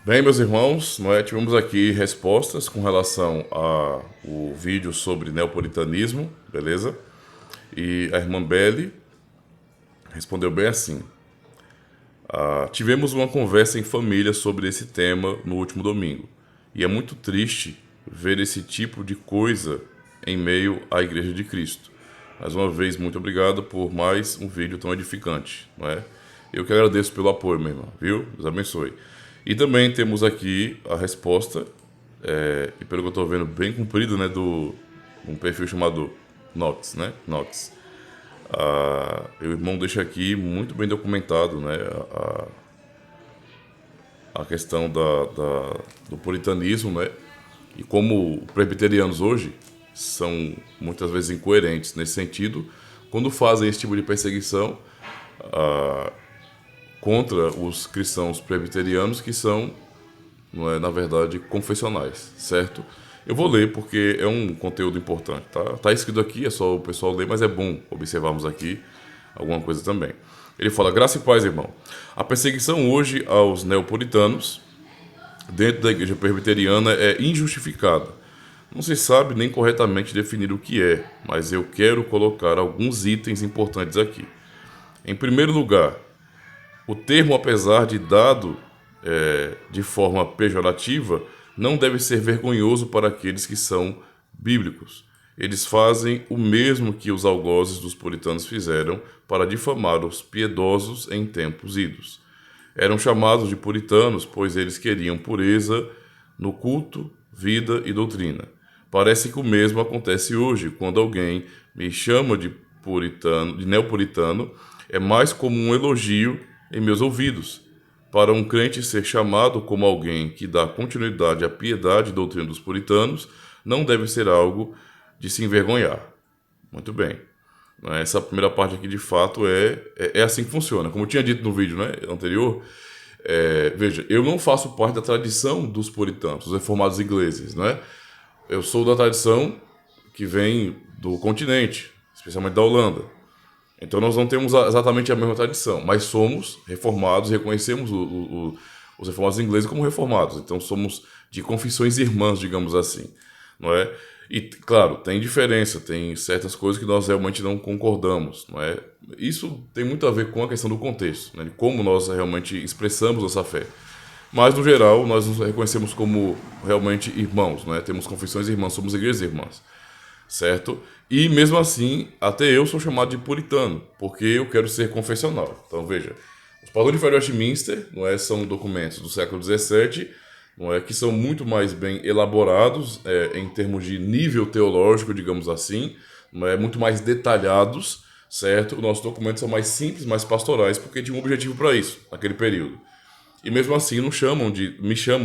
Bem, meus irmãos, tivemos aqui respostas com relação ao vídeo sobre neopuritanismo, beleza? E a irmã Belly respondeu bem assim. Tivemos uma conversa em família sobre esse tema no último domingo. E é muito triste ver esse tipo de coisa em meio à Igreja de Cristo. Mais uma vez, muito obrigado por mais um vídeo tão edificante, não é? Eu que agradeço pelo apoio, meu irmão, viu? Deus abençoe. E também temos aqui a resposta, e pelo que eu estou vendo, bem cumprida, né, do um perfil chamado Nox, né? Nox. O irmão deixa aqui muito bem documentado, né, a questão do puritanismo, né? E como presbiterianos hoje são muitas vezes incoerentes nesse sentido, quando fazem esse tipo de perseguição contra os cristãos presbiterianos que são, não é, na verdade, confessionais, certo? Eu vou ler porque é um conteúdo importante, tá? Tá escrito aqui, é só o pessoal ler, mas é bom observarmos aqui alguma coisa também. Ele fala: graça e paz, irmão. A perseguição hoje aos neopuritanos dentro da igreja presbiteriana é injustificada. Não se sabe nem corretamente definir o que é, mas eu quero colocar alguns itens importantes aqui. Em primeiro lugar, o termo, apesar de dado de forma pejorativa, não deve ser vergonhoso para aqueles que são bíblicos. Eles fazem o mesmo que os algozes dos puritanos fizeram para difamar os piedosos em tempos idos. Eram chamados de puritanos, pois eles queriam pureza no culto, vida e doutrina. Parece que o mesmo acontece hoje, quando alguém me chama de puritano, de neopuritano, é mais como um elogio em meus ouvidos. Para um crente ser chamado como alguém que dá continuidade à piedade e doutrina dos puritanos, não deve ser algo de se envergonhar. Muito bem. Essa primeira parte aqui, de fato, é assim que funciona. Como eu tinha dito no vídeo, né, anterior, veja, eu não faço parte da tradição dos puritanos, dos reformados ingleses, né? Eu sou da tradição que vem do continente, especialmente da Holanda. Então nós não temos exatamente a mesma tradição, mas somos reformados, reconhecemos os reformados ingleses como reformados. Então somos de confissões irmãs, digamos assim, não é? E, claro, tem diferença, tem certas coisas que nós realmente não concordamos, não é? Isso tem muito a ver com a questão do contexto, né? De como nós realmente expressamos essa fé. Mas, no geral, nós nos reconhecemos como realmente irmãos, não é? Temos confissões irmãs, somos igrejas irmãs, certo? E, mesmo assim, até eu sou chamado de puritano, porque eu quero ser confessional. Então, veja, os padrões de fé de Westminster, não é, são documentos do século XVII, não é, que são muito mais bem elaborados em termos de nível teológico, digamos assim, não é, muito mais detalhados, certo? Os nossos documentos são mais simples, mais pastorais, porque tinha um objetivo para isso, naquele período. E mesmo assim me chamam,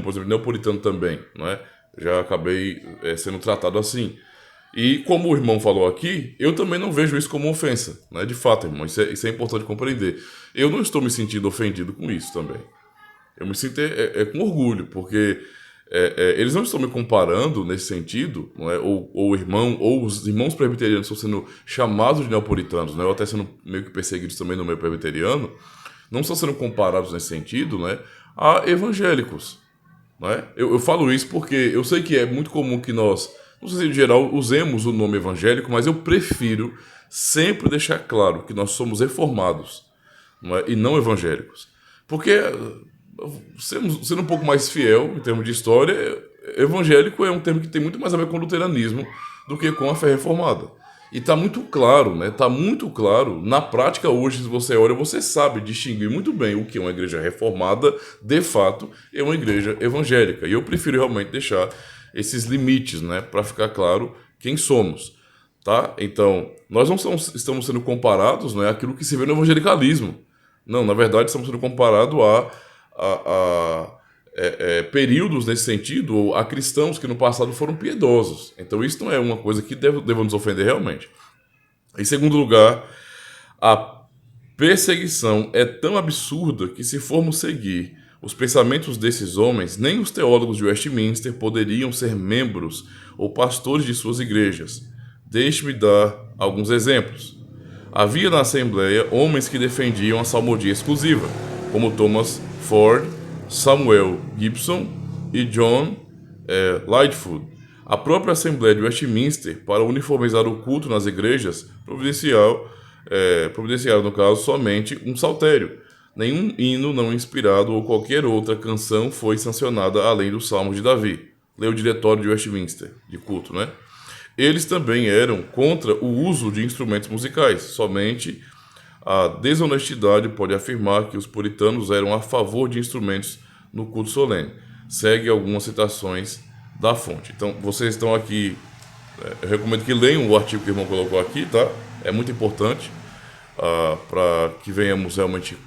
por exemplo, de neopuritano também, não é? Já acabei sendo tratado assim. E como o irmão falou aqui, eu também não vejo isso como ofensa, né? De fato, irmão, isso é importante compreender. Eu não estou me sentindo ofendido com isso também. Eu me sinto com orgulho, porque eles não estão me comparando nesse sentido, não é? Ou o irmão, ou os irmãos presbiterianos estão sendo chamados de neopuritanos, né? Ou até sendo meio que perseguidos também no meio presbiteriano, não estão sendo comparados nesse sentido, né, a evangélicos. Não é? Eu falo isso porque eu sei que é muito comum que nós, no sentido geral, usemos o nome evangélico, mas eu prefiro sempre deixar claro que nós somos reformados, não é? E não evangélicos. Porque, sendo um pouco mais fiel em termos de história, evangélico é um termo que tem muito mais a ver com o luteranismo do que com a fé reformada. E está muito claro, né? Está muito claro. Na prática, hoje, se você olha, você sabe distinguir muito bem o que é uma igreja reformada, de fato, é uma igreja evangélica. E eu prefiro realmente deixar esses limites, né? Para ficar claro quem somos, tá? Então, nós não estamos sendo comparados, né, àquilo que se vê no evangelicalismo. Não, na verdade, estamos sendo comparados a períodos nesse sentido, ou a cristãos que no passado foram piedosos. Então isso não é uma coisa que deva nos ofender realmente. Em segundo lugar, a perseguição é tão absurda que, se formos seguir os pensamentos desses homens, nem os teólogos de Westminster poderiam ser membros ou pastores de suas igrejas. Deixe-me dar alguns exemplos. Havia na Assembleia homens que defendiam a salmodia exclusiva, como Thomas Ford, Samuel Gibson e John Lightfoot. A própria Assembleia de Westminster, para uniformizar o culto nas igrejas, providenciaram, no caso, somente um saltério. Nenhum hino não inspirado ou qualquer outra canção foi sancionada além dos Salmos de Davi. Lê o Diretório de Westminster, de culto, né? Eles também eram contra o uso de instrumentos musicais. Somente a desonestidade pode afirmar que os puritanos eram a favor de instrumentos no culto solene. Segue algumas citações da fonte. Então, vocês estão aqui, eu recomendo que leiam o artigo que o irmão colocou aqui, tá? É muito importante para que venhamos realmente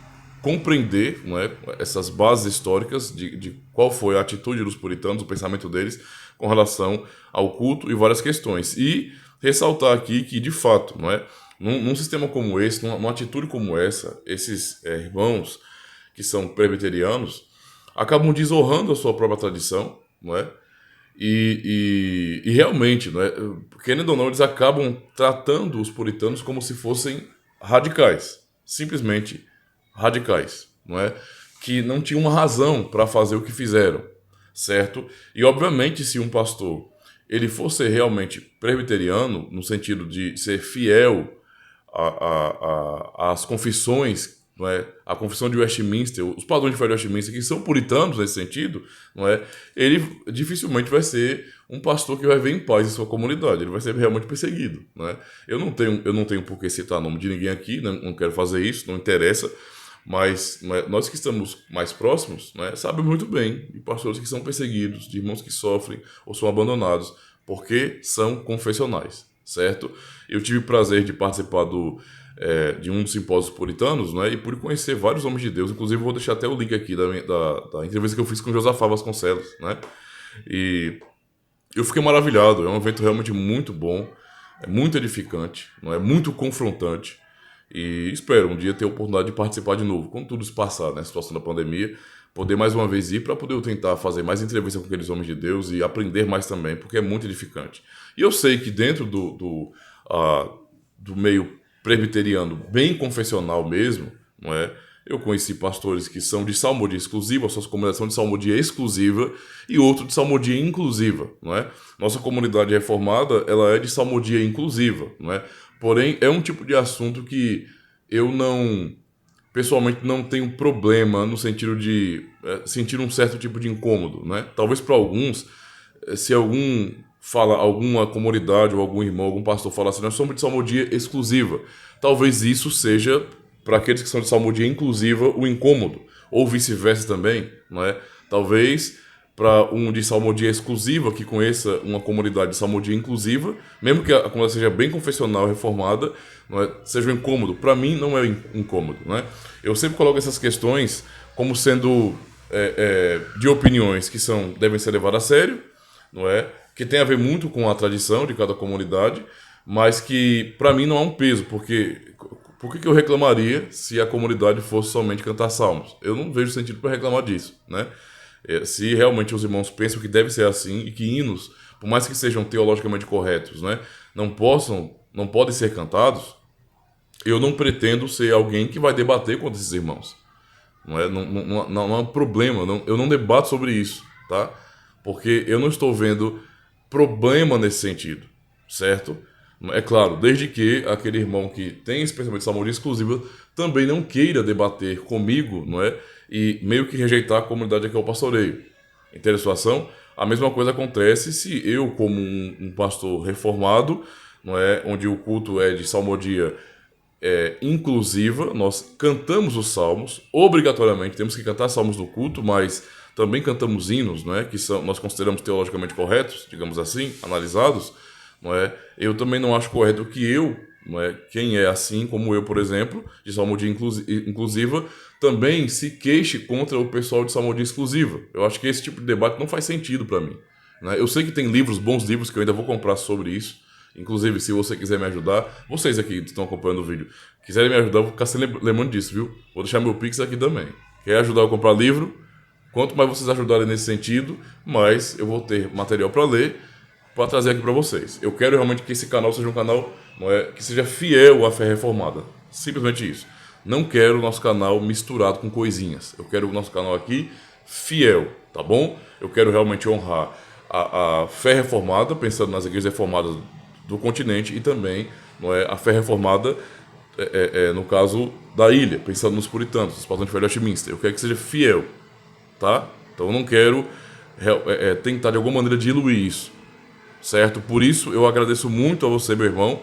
compreender, não é, essas bases históricas de qual foi a atitude dos puritanos, o pensamento deles com relação ao culto e várias questões. E ressaltar aqui que, de fato, não é, num sistema como esse, numa atitude como essa, esses irmãos que são presbiterianos acabam desonrando a sua própria tradição, não é? E realmente, não é, querendo ou não, eles acabam tratando os puritanos como se fossem radicais, simplesmente radicais, não é? Que não tinham uma razão para fazer o que fizeram, certo? E obviamente, se um pastor ele for ser realmente presbiteriano, no sentido de ser fiel às confissões, não é? A confissão de Westminster, os padrões de fé de Westminster, que são puritanos nesse sentido, não é? Ele dificilmente vai ser um pastor que vai ver em paz em sua comunidade, ele vai ser realmente perseguido, não é? Eu não tenho por que citar o nome de ninguém aqui, não quero fazer isso, não interessa, mas nós que estamos mais próximos, né, sabemos muito bem de pastores que são perseguidos, de irmãos que sofrem ou são abandonados, porque são confessionais, certo? Eu tive o prazer de participar de um dos simpósios puritanos, né, e pude conhecer vários homens de Deus, inclusive vou deixar até o link aqui da entrevista que eu fiz com Josafá Vasconcelos, né? E eu fiquei maravilhado, é um evento realmente muito bom, é muito edificante, não é muito confrontante. E espero um dia ter a oportunidade de participar de novo, quando tudo se passar, né, a situação da pandemia, poder mais uma vez ir para poder eu tentar fazer mais entrevistas com aqueles homens de Deus e aprender mais também, porque é muito edificante. E eu sei que dentro do meio presbiteriano, bem confessional mesmo, não é? Eu conheci pastores que são de salmodia exclusiva, suas comunidades são de salmodia exclusiva e outro de salmodia inclusiva, não é? Nossa comunidade reformada, ela é de salmodia inclusiva, não é? Porém, é um tipo de assunto que eu pessoalmente não tenho problema no sentido de sentir um certo tipo de incômodo, né? Talvez para alguns, se alguma comunidade ou algum irmão, algum pastor falar assim, nós somos de salmodia exclusiva, talvez isso seja, para aqueles que são de salmodia inclusiva, o incômodo, ou vice-versa também, não é? Talvez para um de salmodia exclusiva que conheça uma comunidade de salmodia inclusiva, mesmo que a comunidade seja bem confessional e reformada, não é, seja um incômodo. Para mim, não é incômodo. Não é? Eu sempre coloco essas questões como sendo de opiniões que devem ser levadas a sério, não é? Que tem a ver muito com a tradição de cada comunidade, mas que para mim não há um peso, porque por que eu reclamaria se a comunidade fosse somente cantar salmos? Eu não vejo sentido para reclamar disso, né? Se realmente os irmãos pensam que deve ser assim e que hinos, por mais que sejam teologicamente corretos, né, não podem ser cantados, eu não pretendo ser alguém que vai debater contra esses irmãos. Não há problema, eu não debato sobre isso, tá? Porque eu não estou vendo problema nesse sentido, certo? É claro, desde que aquele irmão que tem esse pensamento de salmodia exclusiva também não queira debater comigo, não é? E meio que rejeitar a comunidade a que eu pastoreio. Entende a situação? A mesma coisa acontece se eu, como um pastor reformado, não é? Onde o culto é de salmodia inclusiva, nós cantamos os salmos, obrigatoriamente temos que cantar salmos no culto, mas também cantamos hinos, não é? Que nós consideramos teologicamente corretos, digamos assim, analisados, não é? Eu também não acho correto que não é? Quem é assim como eu, por exemplo, de salmodia inclusiva, também se queixe contra o pessoal de salmodia exclusiva. Eu acho que esse tipo de debate não faz sentido para mim, né? Eu sei que tem bons livros que eu ainda vou comprar sobre isso. Inclusive, se você quiser me ajudar, vocês aqui que estão acompanhando o vídeo, quiserem me ajudar, eu vou ficar sempre lembrando disso, viu? Vou deixar meu Pix aqui também. Quer ajudar eu a comprar livro? Quanto mais vocês ajudarem nesse sentido, mais eu vou ter material para ler, para trazer aqui para vocês. Eu quero realmente que esse canal seja um canal que seja fiel à fé reformada. Simplesmente isso. Não quero o nosso canal misturado com coisinhas. Eu quero o nosso canal aqui fiel, tá bom? Eu quero realmente honrar a fé reformada, pensando nas igrejas reformadas do continente e também, não é, a fé reformada, no caso da ilha, pensando nos puritanos, nos padrões de Westminster. Eu quero que seja fiel, tá? Então eu não quero tentar de alguma maneira diluir isso, certo? Por isso eu agradeço muito a você, meu irmão,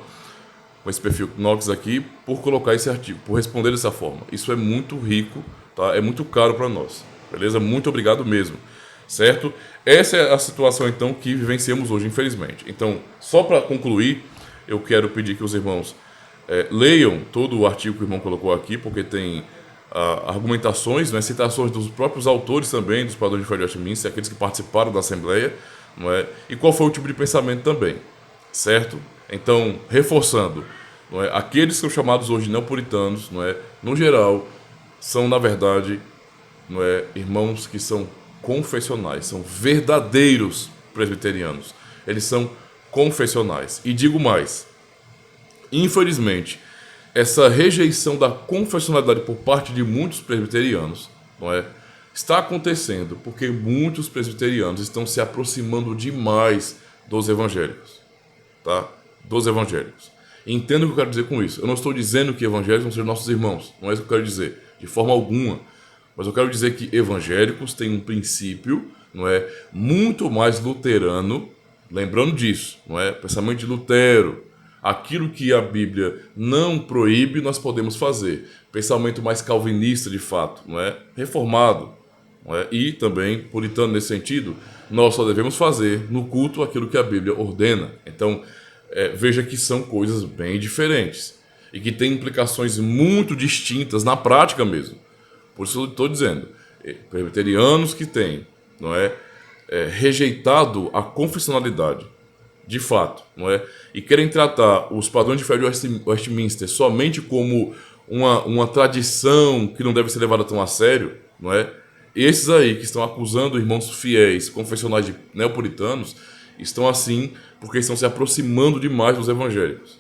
com esse perfil Knox aqui, por colocar esse artigo, por responder dessa forma. Isso é muito rico, tá? É muito caro para nós, beleza? Muito obrigado mesmo, certo? Essa é a situação então que vivenciamos hoje, infelizmente. Então, só para concluir, eu quero pedir que os irmãos leiam todo o artigo que o irmão colocou aqui, porque tem argumentações, né, citações dos próprios autores também, dos padrões de fé de Westminster, aqueles que participaram da Assembleia, não é? E qual foi o tipo de pensamento também, certo? Então, reforçando, não é? Aqueles que são chamados hoje não puritanos, não é? No geral, são na verdade, não é, irmãos que são confessionais, são verdadeiros presbiterianos. Eles são confessionais. E digo mais, infelizmente, essa rejeição da confessionalidade por parte de muitos presbiterianos, não é, está acontecendo porque muitos presbiterianos estão se aproximando demais dos evangélicos, tá? Dos evangélicos. Entenda o que eu quero dizer com isso. Eu não estou dizendo que evangélicos não sejam nossos irmãos, não é isso que eu quero dizer, de forma alguma. Mas eu quero dizer que evangélicos têm um princípio, não é, muito mais luterano, lembrando disso, não é, pensamento de Lutero. Aquilo que a Bíblia não proíbe, nós podemos fazer. Pensamento mais calvinista, de fato, não é? Reformado, não é? E também puritano nesse sentido, nós só devemos fazer no culto aquilo que a Bíblia ordena. Então, veja que são coisas bem diferentes e que têm implicações muito distintas na prática mesmo. Por isso eu estou dizendo, presbiterianos que têm, não é, rejeitado a confessionalidade, de fato, não é? E querem tratar os padrões de fé de Westminster somente como uma tradição que não deve ser levada tão a sério, não é? Esses aí que estão acusando irmãos fiéis, confessionais de neopuritanos, estão assim porque estão se aproximando demais dos evangélicos,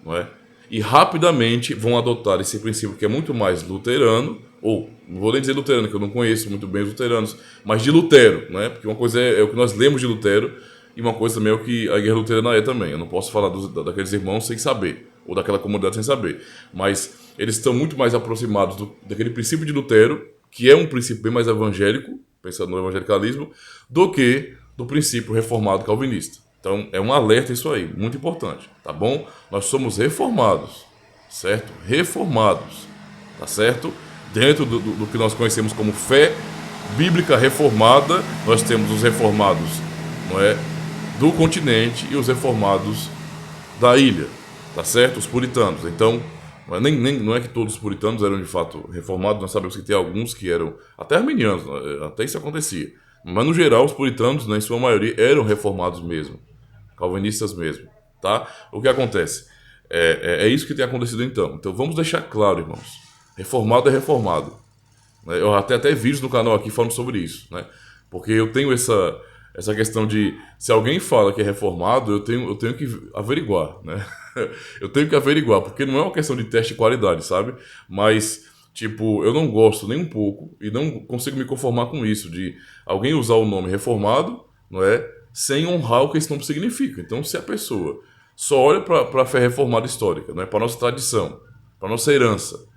não é? E rapidamente vão adotar esse princípio que é muito mais luterano, ou não vou nem dizer luterano, que eu não conheço muito bem os luteranos, mas de Lutero, não é? Porque uma coisa é o que nós lemos de Lutero, e uma coisa também é o que a igreja luterana é também. Eu não posso falar daqueles irmãos sem saber, ou daquela comunidade sem saber. Mas eles estão muito mais aproximados daquele princípio de Lutero, que é um princípio bem mais evangélico, pensando no evangelicalismo, do que do princípio reformado calvinista. Então é um alerta isso aí, muito importante, tá bom? Nós somos reformados, certo? Reformados, tá certo? Dentro do que nós conhecemos como fé bíblica reformada, nós temos os reformados, não é, do continente e os reformados da ilha, tá certo? Os puritanos. Então, não é que todos os puritanos eram de fato reformados, nós sabemos que tem alguns que eram até arminianos, até isso acontecia. Mas no geral, os puritanos, em sua maioria, eram reformados mesmo, calvinistas mesmo, tá? O que acontece? É isso que tem acontecido então. Então vamos deixar claro, irmãos. Reformado é reformado. Eu até vídeos no canal aqui falando sobre isso, né? Porque eu tenho essa questão de, se alguém fala que é reformado, eu tenho que averiguar, né? Eu tenho que averiguar, porque não é uma questão de teste de qualidade, sabe? Mas, tipo, eu não gosto nem um pouco e não consigo me conformar com isso, de alguém usar o nome reformado, não é? Sem honrar o que esse nome significa. Então, se a pessoa só olha para a fé reformada histórica, né? Para a nossa tradição, para a nossa herança,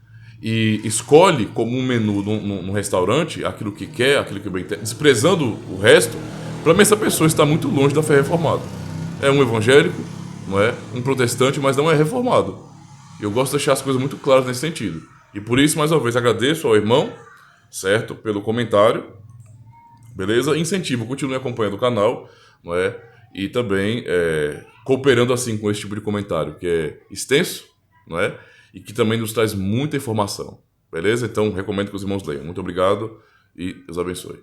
e escolhe como um menu num restaurante aquilo que quer, aquilo que bem tem, desprezando o resto, para mim essa pessoa está muito longe da fé reformada. É um evangélico, não é? Um protestante, mas não é reformado. Eu gosto de deixar as coisas muito claras nesse sentido. E por isso, mais uma vez, agradeço ao irmão, certo? Pelo comentário, beleza? Incentivo, continue acompanhando o canal, não é? E também cooperando assim com esse tipo de comentário, que é extenso, não é? E que também nos traz muita informação, beleza? Então, recomendo que os irmãos leiam. Muito obrigado e Deus abençoe.